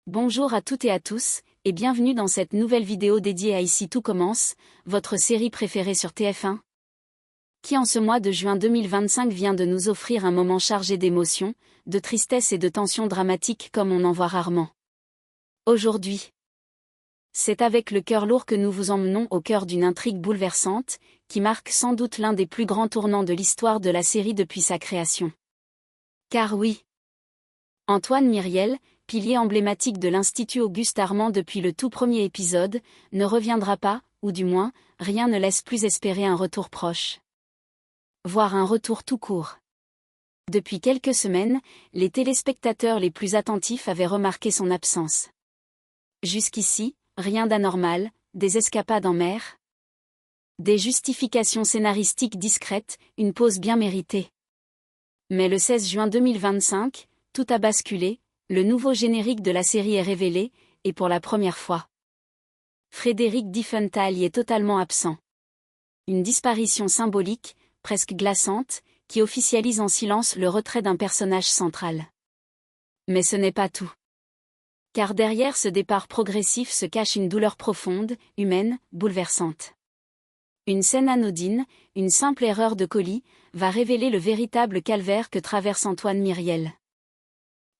Bonjour à toutes et à tous, et bienvenue dans cette nouvelle vidéo dédiée à Ici tout commence, votre série préférée sur TF1, qui en ce mois de juin 2025 vient de nous offrir un moment chargé d'émotions, de tristesse et de tensions dramatiques comme on en voit rarement. Aujourd'hui, c'est avec le cœur lourd que nous vous emmenons au cœur d'une intrigue bouleversante, qui marque sans doute l'un des plus grands tournants de l'histoire de la série depuis sa création. Car oui, Antoine Myriel, pilier emblématique de l'Institut Auguste Armand depuis le tout premier épisode, ne reviendra pas, ou du moins, rien ne laisse plus espérer un retour proche. Voire un retour tout court. Depuis quelques semaines, les téléspectateurs les plus attentifs avaient remarqué son absence. Jusqu'ici, rien d'anormal, des escapades en mer, des justifications scénaristiques discrètes, une pause bien méritée. Mais le 16 juin 2025, tout a basculé, le nouveau générique de la série est révélé, et pour la première fois, Frédéric Diefenthal y est totalement absent. Une disparition symbolique, presque glaçante, qui officialise en silence le retrait d'un personnage central. Mais ce n'est pas tout. Car derrière ce départ progressif se cache une douleur profonde, humaine, bouleversante. Une scène anodine, une simple erreur de colis, va révéler le véritable calvaire que traverse Antoine Myriel.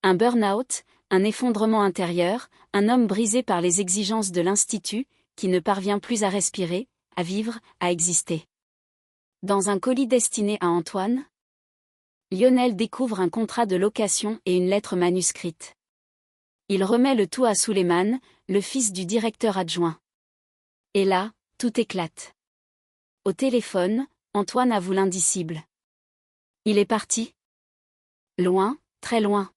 Un burn-out, un effondrement intérieur, un homme brisé par les exigences de l'Institut, qui ne parvient plus à respirer, à vivre, à exister. Dans un colis destiné à Antoine, Lionel découvre un contrat de location et une lettre manuscrite. Il remet le tout à Souleymane, le fils du directeur adjoint. Et là, tout éclate. Au téléphone, Antoine avoue l'indicible. Il est parti. Loin, très loin.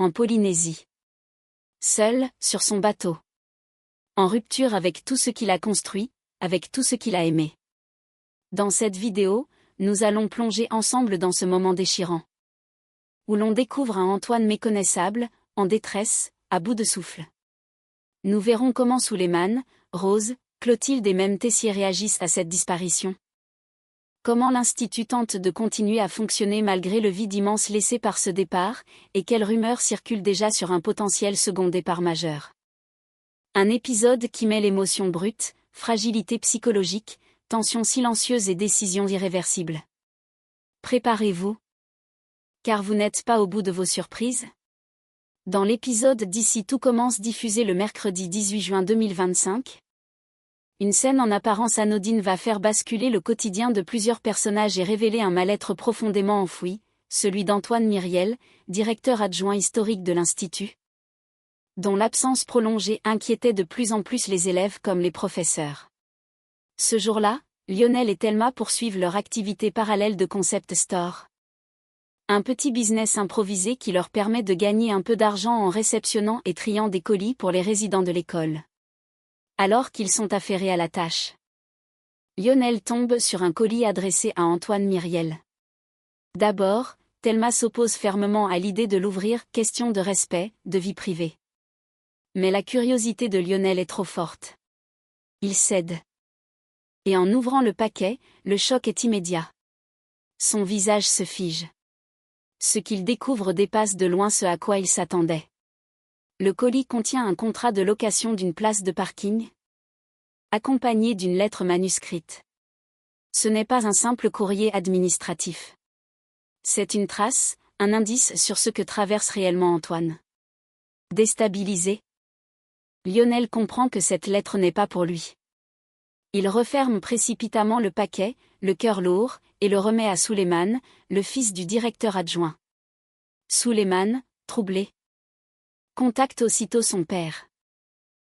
En Polynésie. Seul, sur son bateau. En rupture avec tout ce qu'il a construit, avec tout ce qu'il a aimé. Dans cette vidéo, nous allons plonger ensemble dans ce moment déchirant. Où l'on découvre un Antoine méconnaissable, en détresse, à bout de souffle. Nous verrons comment Souleymane, Rose, Clotilde et même Tessier réagissent à cette disparition. Comment l'Institut tente de continuer à fonctionner malgré le vide immense laissé par ce départ, et quelles rumeurs circulent déjà sur un potentiel second départ majeur. Un épisode qui mêle émotions brutes, fragilité psychologique, tensions silencieuses et décisions irréversibles. Préparez-vous. Car vous n'êtes pas au bout de vos surprises. Dans l'épisode d'Ici tout commence diffusé le mercredi 18 juin 2025, une scène en apparence anodine va faire basculer le quotidien de plusieurs personnages et révéler un mal-être profondément enfoui, celui d'Antoine Myriel, directeur adjoint historique de l'Institut, dont l'absence prolongée inquiétait de plus en plus les élèves comme les professeurs. Ce jour-là, Lionel et Thelma poursuivent leur activité parallèle de concept store. Un petit business improvisé qui leur permet de gagner un peu d'argent en réceptionnant et triant des colis pour les résidents de l'école. Alors qu'ils sont affairés à la tâche, Lionel tombe sur un colis adressé à Antoine Myriel. D'abord, Thelma s'oppose fermement à l'idée de l'ouvrir, question de respect, de vie privée. Mais la curiosité de Lionel est trop forte. Il cède. Et en ouvrant le paquet, le choc est immédiat. Son visage se fige. Ce qu'il découvre dépasse de loin ce à quoi il s'attendait. Le colis contient un contrat de location d'une place de parking, accompagné d'une lettre manuscrite. Ce n'est pas un simple courrier administratif. C'est une trace, un indice sur ce que traverse réellement Antoine. Déstabilisé, Lionel comprend que cette lettre n'est pas pour lui. Il referme précipitamment le paquet, le cœur lourd, et le remet à Souleymane, le fils du directeur adjoint. Souleymane, troublé, contacte aussitôt son père.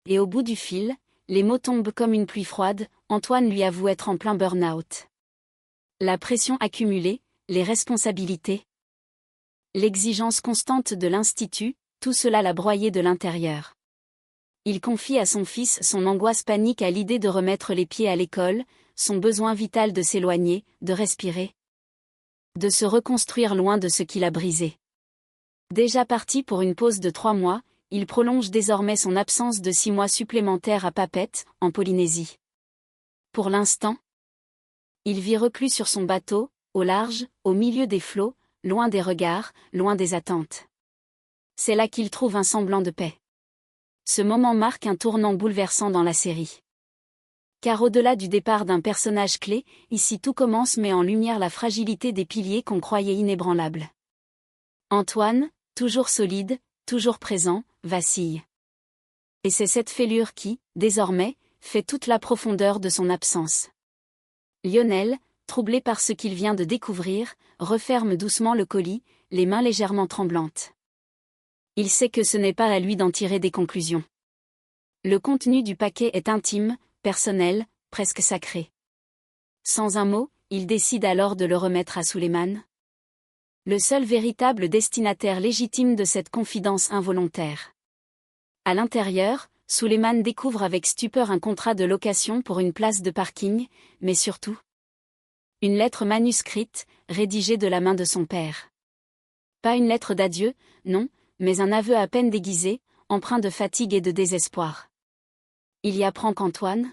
Et au bout du fil, les mots tombent comme une pluie froide, Antoine lui avoue être en plein burn-out. La pression accumulée, les responsabilités, l'exigence constante de l'Institut, tout cela l'a broyé de l'intérieur. Il confie à son fils son angoisse panique à l'idée de remettre les pieds à l'école, son besoin vital de s'éloigner, de respirer, de se reconstruire loin de ce qu'il a brisé. Déjà parti pour une pause de 3 mois, il prolonge désormais son absence de 6 mois supplémentaires à Papeete, en Polynésie. Pour l'instant, il vit reclus sur son bateau, au large, au milieu des flots, loin des regards, loin des attentes. C'est là qu'il trouve un semblant de paix. Ce moment marque un tournant bouleversant dans la série. Car au-delà du départ d'un personnage clé, ici tout commence met en lumière la fragilité des piliers qu'on croyait inébranlables. Antoine, toujours solide, toujours présent, vacille. Et c'est cette fêlure qui, désormais, fait toute la profondeur de son absence. Lionel, troublé par ce qu'il vient de découvrir, referme doucement le colis, les mains légèrement tremblantes. Il sait que ce n'est pas à lui d'en tirer des conclusions. Le contenu du paquet est intime, personnel, presque sacré. Sans un mot, il décide alors de le remettre à Suleiman. Le seul véritable destinataire légitime de cette confidence involontaire. À l'intérieur, Suleiman découvre avec stupeur un contrat de location pour une place de parking, mais surtout une lettre manuscrite, rédigée de la main de son père. Pas une lettre d'adieu, non, mais un aveu à peine déguisé, empreint de fatigue et de désespoir. Il y apprend qu'Antoine,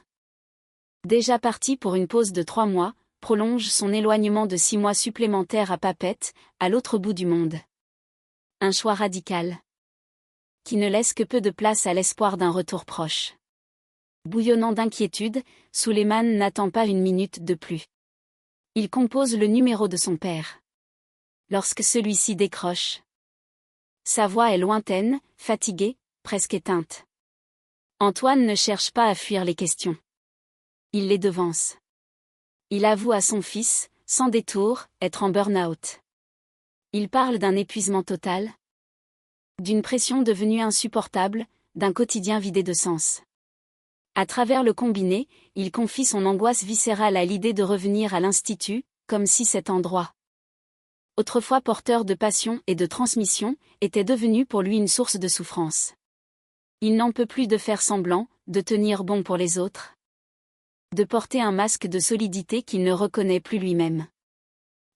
déjà parti pour une pause de 3 mois, prolonge son éloignement de 6 mois supplémentaires à Papeete, à l'autre bout du monde. Un choix radical, qui ne laisse que peu de place à l'espoir d'un retour proche. Bouillonnant d'inquiétude, Suleiman n'attend pas une minute de plus. Il compose le numéro de son père. Lorsque celui-ci décroche, sa voix est lointaine, fatiguée, presque éteinte. Antoine ne cherche pas à fuir les questions. Il les devance. Il avoue à son fils, sans détour, être en burn-out. Il parle d'un épuisement total, d'une pression devenue insupportable, d'un quotidien vidé de sens. À travers le combiné, il confie son angoisse viscérale à l'idée de revenir à l'institut, comme si cet endroit, autrefois porteur de passion et de transmission, était devenu pour lui une source de souffrance. Il n'en peut plus de faire semblant, de tenir bon pour les autres, de porter un masque de solidité qu'il ne reconnaît plus lui-même.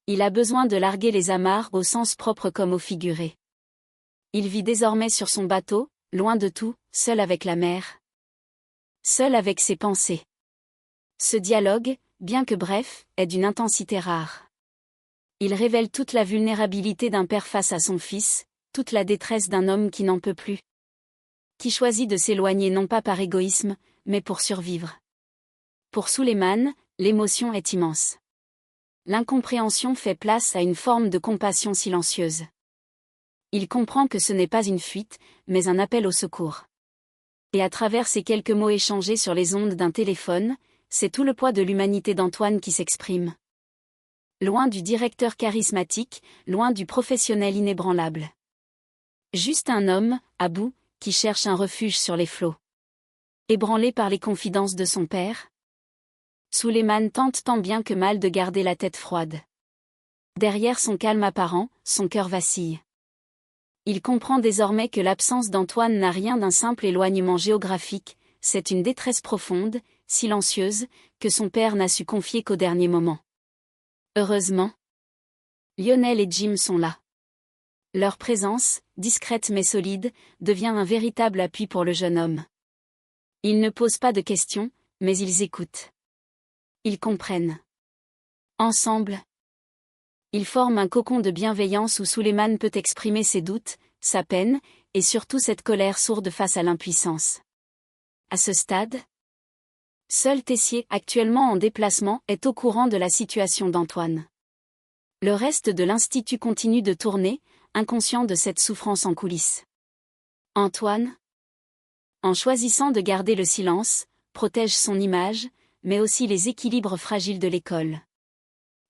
Il a besoin de larguer les amarres au sens propre comme au figuré. Il vit désormais sur son bateau, loin de tout, seul avec la mer. Seul avec ses pensées. Ce dialogue, bien que bref, est d'une intensité rare. Il révèle toute la vulnérabilité d'un père face à son fils, toute la détresse d'un homme qui n'en peut plus. Qui choisit de s'éloigner non pas par égoïsme, mais pour survivre. Pour Suleiman, l'émotion est immense. L'incompréhension fait place à une forme de compassion silencieuse. Il comprend que ce n'est pas une fuite, mais un appel au secours. Et à travers ces quelques mots échangés sur les ondes d'un téléphone, c'est tout le poids de l'humanité d'Antoine qui s'exprime. Loin du directeur charismatique, loin du professionnel inébranlable. Juste un homme, à bout, qui cherche un refuge sur les flots. Ébranlé par les confidences de son père, Suleiman tente tant bien que mal de garder la tête froide. Derrière son calme apparent, son cœur vacille. Il comprend désormais que l'absence d'Antoine n'a rien d'un simple éloignement géographique, c'est une détresse profonde, silencieuse, que son père n'a su confier qu'au dernier moment. Heureusement, Lionel et Jim sont là. Leur présence, discrète mais solide, devient un véritable appui pour le jeune homme. Ils ne posent pas de questions, mais ils écoutent. Ils comprennent. Ensemble, ils forment un cocon de bienveillance où Suleiman peut exprimer ses doutes, sa peine, et surtout cette colère sourde face à l'impuissance. À ce stade, seul Tessier, actuellement en déplacement, est au courant de la situation d'Antoine. Le reste de l'institut continue de tourner, inconscient de cette souffrance en coulisses. Antoine, en choisissant de garder le silence, protège son image, mais aussi les équilibres fragiles de l'école.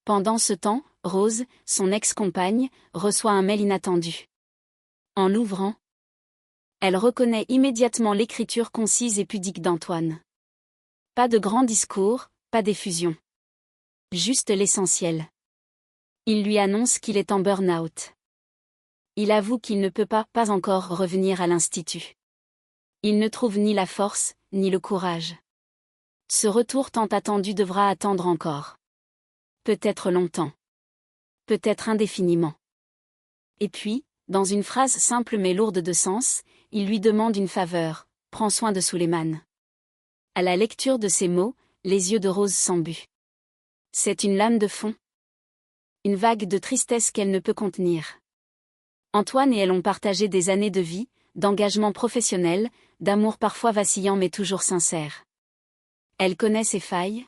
Pendant ce temps, Rose, son ex-compagne, reçoit un mail inattendu. En l'ouvrant, elle reconnaît immédiatement l'écriture concise et pudique d'Antoine. Pas de grands discours, pas d'effusion. Juste l'essentiel. Il lui annonce qu'il est en burn-out. Il avoue qu'il ne peut pas encore revenir à l'institut. Il ne trouve ni la force, ni le courage. Ce retour tant attendu devra attendre encore. Peut-être longtemps. Peut-être indéfiniment. Et puis, dans une phrase simple mais lourde de sens, il lui demande une faveur, prends soin de Suleiman. À la lecture de ces mots, les yeux de Rose s'embuent. C'est une lame de fond. Une vague de tristesse qu'elle ne peut contenir. Antoine et elle ont partagé des années de vie, d'engagement professionnel, d'amour parfois vacillant mais toujours sincère. Elle connaît ses failles,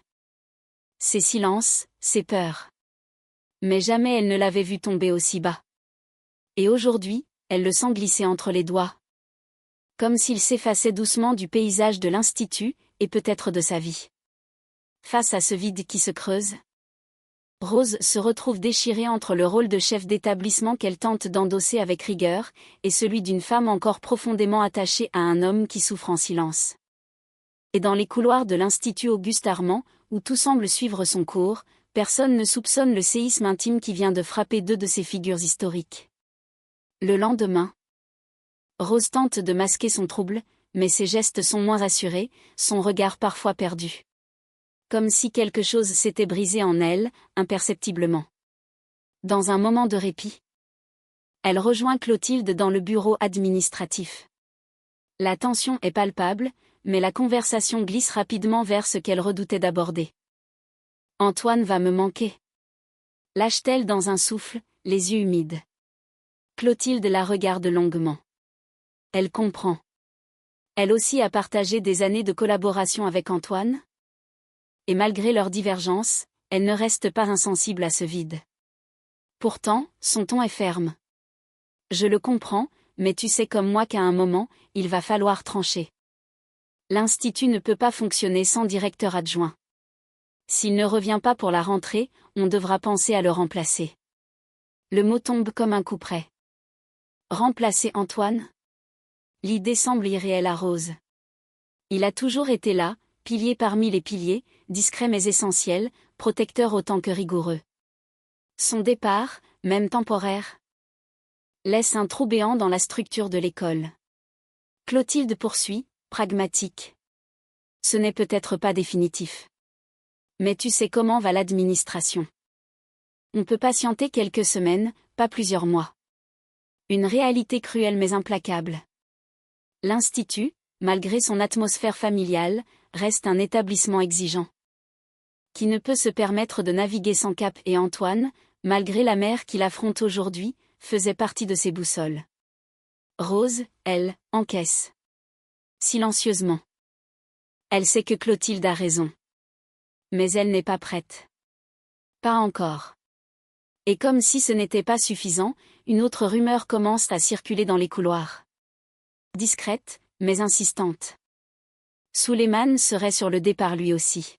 ses silences, ses peurs. Mais jamais elle ne l'avait vu tomber aussi bas. Et aujourd'hui, elle le sent glisser entre les doigts. Comme s'il s'effaçait doucement du paysage de l'Institut, et peut-être de sa vie. Face à ce vide qui se creuse, Rose se retrouve déchirée entre le rôle de chef d'établissement qu'elle tente d'endosser avec rigueur, et celui d'une femme encore profondément attachée à un homme qui souffre en silence. Et dans les couloirs de l'Institut Auguste-Armand, où tout semble suivre son cours, personne ne soupçonne le séisme intime qui vient de frapper deux de ces figures historiques. Le lendemain, Rose tente de masquer son trouble, mais ses gestes sont moins assurés, son regard parfois perdu. Comme si quelque chose s'était brisé en elle, imperceptiblement. Dans un moment de répit, elle rejoint Clotilde dans le bureau administratif. La tension est palpable, mais la conversation glisse rapidement vers ce qu'elle redoutait d'aborder. « Antoine va me manquer. » lâche-t-elle dans un souffle, les yeux humides. Clotilde la regarde longuement. Elle comprend. Elle aussi a partagé des années de collaboration avec Antoine. Et malgré leurs divergences, elle ne reste pas insensible à ce vide. Pourtant, son ton est ferme. Je le comprends, mais tu sais comme moi qu'à un moment, il va falloir trancher. L'Institut ne peut pas fonctionner sans directeur adjoint. S'il ne revient pas pour la rentrée, on devra penser à le remplacer. Le mot tombe comme un coup près. Remplacer Antoine ? L'idée semble irréelle à Rose. Il a toujours été là, pilier parmi les piliers, discret mais essentiel, protecteur autant que rigoureux. Son départ, même temporaire, laisse un trou béant dans la structure de l'école. Clotilde poursuit, pragmatique. Ce n'est peut-être pas définitif. Mais tu sais comment va l'administration. On peut patienter quelques semaines, pas plusieurs mois. Une réalité cruelle mais implacable. L'Institut, malgré son atmosphère familiale, reste un établissement exigeant. Qui ne peut se permettre de naviguer sans cap et Antoine, malgré la mer qu'il affronte aujourd'hui, faisait partie de ses boussoles. Rose, elle, encaisse. Silencieusement. Elle sait que Clotilde a raison. Mais elle n'est pas prête. Pas encore. Et comme si ce n'était pas suffisant, une autre rumeur commence à circuler dans les couloirs. Discrète, mais insistante. Souleymane serait sur le départ lui aussi.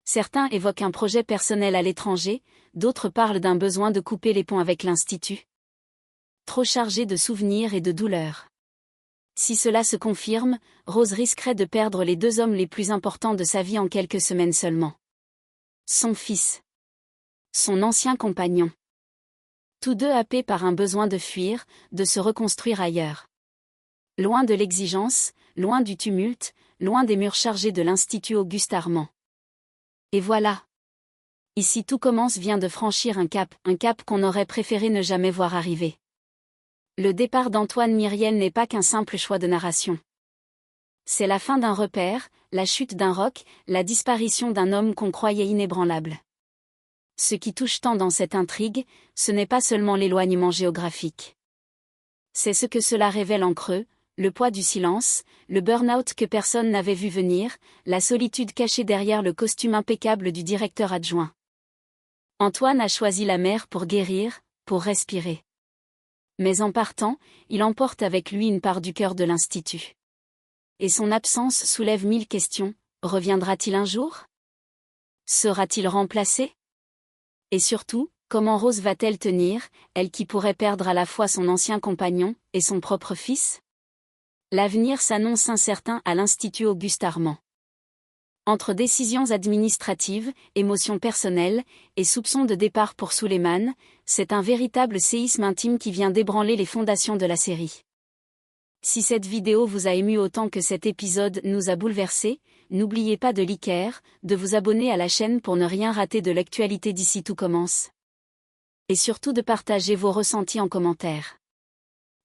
Certains évoquent un projet personnel à l'étranger, d'autres parlent d'un besoin de couper les ponts avec l'Institut. Trop chargé de souvenirs et de douleurs. Si cela se confirme, Rose risquerait de perdre les deux hommes les plus importants de sa vie en quelques semaines seulement. Son fils. Son ancien compagnon. Tous deux happés par un besoin de fuir, de se reconstruire ailleurs. Loin de l'exigence, loin du tumulte, loin des murs chargés de l'Institut Auguste-Armand. Et voilà. Ici tout commence vient de franchir un cap qu'on aurait préféré ne jamais voir arriver. Le départ d'Antoine Myriel n'est pas qu'un simple choix de narration. C'est la fin d'un repère, la chute d'un roc, la disparition d'un homme qu'on croyait inébranlable. Ce qui touche tant dans cette intrigue, ce n'est pas seulement l'éloignement géographique. C'est ce que cela révèle en creux, le poids du silence, le burn-out que personne n'avait vu venir, la solitude cachée derrière le costume impeccable du directeur adjoint. Antoine a choisi la mer pour guérir, pour respirer. Mais en partant, il emporte avec lui une part du cœur de l'Institut. Et son absence soulève 1000 questions, reviendra-t-il un jour ? Sera-t-il remplacé ? Et surtout, comment Rose va-t-elle tenir, elle qui pourrait perdre à la fois son ancien compagnon, et son propre fils ? L'avenir s'annonce incertain à l'Institut Auguste-Armand. Entre décisions administratives, émotions personnelles, et soupçons de départ pour Souleymane, c'est un véritable séisme intime qui vient d'ébranler les fondations de la série. Si cette vidéo vous a ému autant que cet épisode nous a bouleversés, n'oubliez pas de liker, de vous abonner à la chaîne pour ne rien rater de l'actualité d'ici tout commence. Et surtout de partager vos ressentis en commentaire.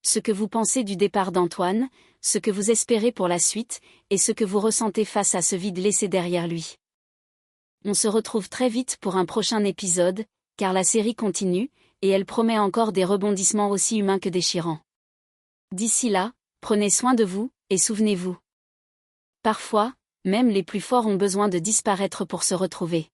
Ce que vous pensez du départ d'Antoine, ce que vous espérez pour la suite, et ce que vous ressentez face à ce vide laissé derrière lui. On se retrouve très vite pour un prochain épisode, car la série continue, et elle promet encore des rebondissements aussi humains que déchirants. D'ici là, prenez soin de vous, Et souvenez-vous. Parfois, même les plus forts ont besoin de disparaître pour se retrouver.